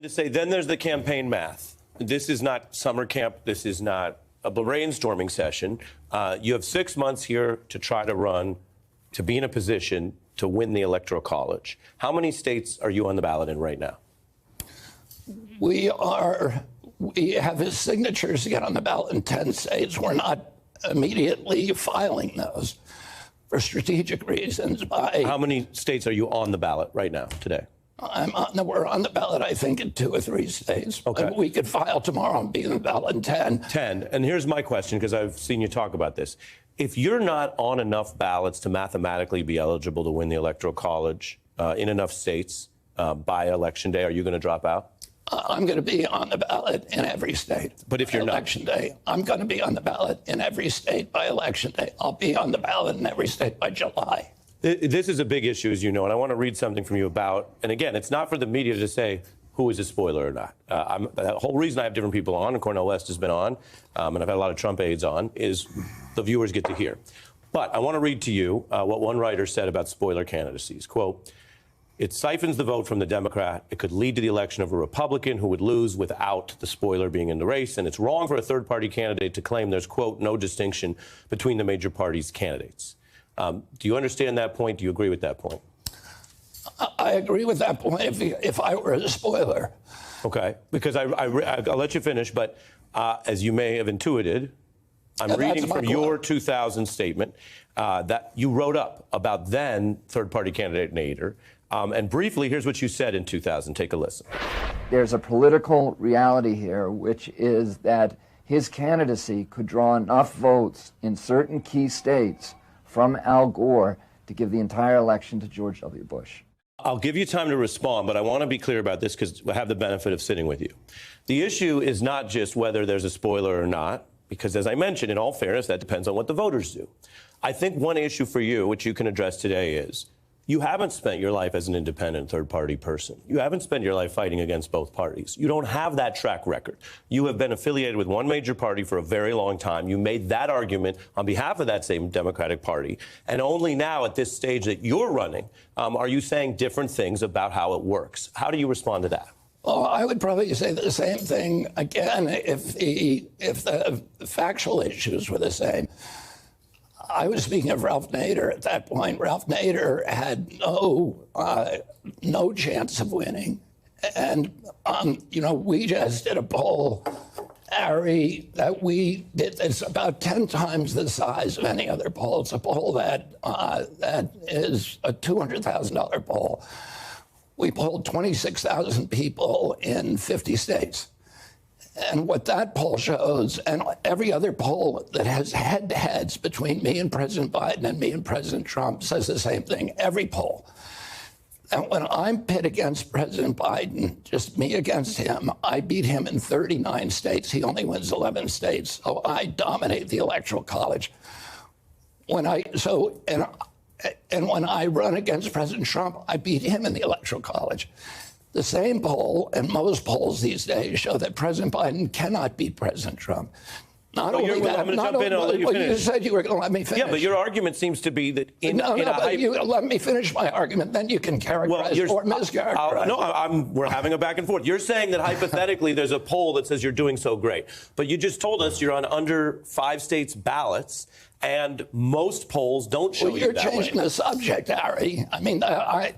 To say, then there's the campaign math. This is not summer camp. This is not a brainstorming session. You have 6 months here to try to run, to be in a position to win the Electoral College. How many states are you on the ballot in right now? We have his signatures to get on the ballot in 10 states. We're not immediately filing those for strategic reasons. How many states are you on the ballot right now, today? We're on the ballot, I think, in 2 or 3 states. Okay. We could file tomorrow and be on the ballot in 10. 10. And here's my question, because I've seen you talk about this. If you're not on enough ballots to mathematically be eligible to win the Electoral College in enough states by Election Day, are you going to drop out? I'm going to be on the ballot in every state. But if you're not? Election Day. I'm going to be on the ballot in every state by Election Day. I'll be on the ballot in every state by July. This is a big issue, as you know, and I want to read something from you about, and again, it's not for the media to say who is a spoiler or not. The whole reason I have different people on, and Cornel West has been on, and I've had a lot of Trump aides on, is the viewers get to hear. But I want to read to you what one writer said about spoiler candidacies. Quote, "It siphons the vote from the Democrat. It could lead to the election of a Republican who would lose without the spoiler being in the race. And it's wrong for a third-party candidate to claim there's, quote, no distinction between the major parties' candidates." Do you understand that point? Do you agree with that point? I agree with that point if I were a spoiler. Okay, because I'll let you finish, but as you may have intuited, I'm reading from your 2000 statement that you wrote up about then third-party candidate Nader. And briefly, here's what you said in 2000. Take a listen. There's a political reality here, which is that his candidacy could draw enough votes in certain key states from Al Gore to give the entire election to George W. Bush. I'll give you time to respond, but I want to be clear about this because I have the benefit of sitting with you. The issue is not just whether there's a spoiler or not, because as I mentioned, in all fairness, that depends on what the voters do. I think one issue for you, which you can address today, is you haven't spent your life as an independent third-party person. You haven't spent your life fighting against both parties. You don't have that track record. You have been affiliated with one major party for a very long time. You made that argument on behalf of that same Democratic Party. And only now, at this stage that you're running, are you saying different things about how it works. How do you respond to that? Well, I would probably say the same thing again if the factual issues were the same. I was speaking of Ralph Nader at that point. Ralph Nader had no chance of winning. And, we just did a poll, Ari, that we did. It's about 10 times the size of any other poll. It's a poll that is a $200,000 poll. We polled 26,000 people in 50 states. And what that poll shows, and every other poll that has head-to-heads between me and President Biden and me and President Trump says the same thing, every poll. And when I'm pit against President Biden, just me against him, I beat him in 39 states. He only wins 11 states, so I dominate the Electoral College. And when I run against President Trump, I beat him in the Electoral College. The same poll and most polls these days show that President Biden cannot beat President Trump. Not only that, I'm going to jump in and I'll let you finish. You said you were going to let me finish. Yeah, but your argument seems to be that you let me finish my argument, then you can characterize or mischaracterize. We're having a back and forth. You're saying that hypothetically there's a poll that says you're doing so great, but you just told us you're on under 5 states' ballots. And most polls don't show you that way. You're changing the subject, Ari. I mean,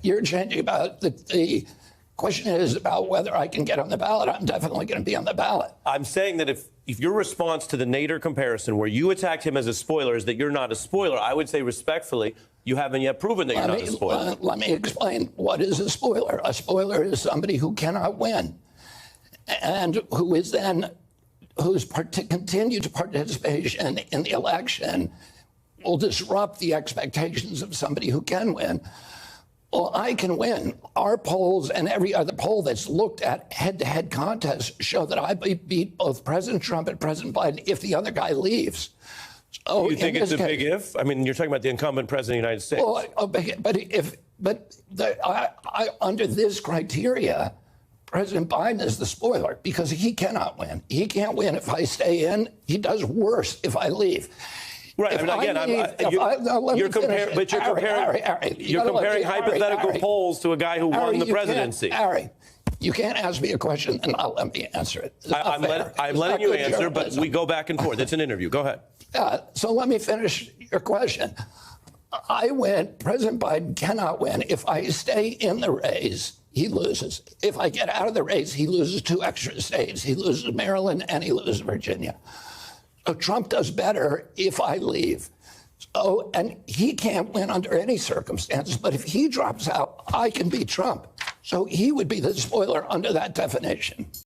you're changing about the question is about whether I can get on the ballot. I'm definitely going to be on the ballot. I'm saying that if your response to the Nader comparison, where you attacked him as a spoiler, is that you're not a spoiler, I would say respectfully, you haven't yet proven that you're not a spoiler. Let me explain what is a spoiler. A spoiler is somebody who cannot win and who is then whose continued participation in the election will disrupt the expectations of somebody who can win. Well, I can win. Our polls and every other poll that's looked at head-to-head contests show that I beat both President Trump and President Biden if the other guy leaves. So you think it's a big if? I mean, you're talking about the incumbent president of the United States. Well, under this criteria, President Biden is the spoiler because he cannot win. He can't win if I stay in. He does worse if I leave. Right. You're comparing hypothetical polls to a guy who won the presidency. Ari, You can't ask me a question and not let me answer it. I'm letting you answer, but we go back and forth. It's an interview. Go ahead. So let me finish your question. I win. President Biden cannot win. If I stay in the race, he loses. If I get out of the race, he loses 2 extra states. He loses Maryland and he loses Virginia. So Trump does better if I leave. So, and he can't win under any circumstances, but if he drops out, I can beat Trump. So he would be the spoiler under that definition.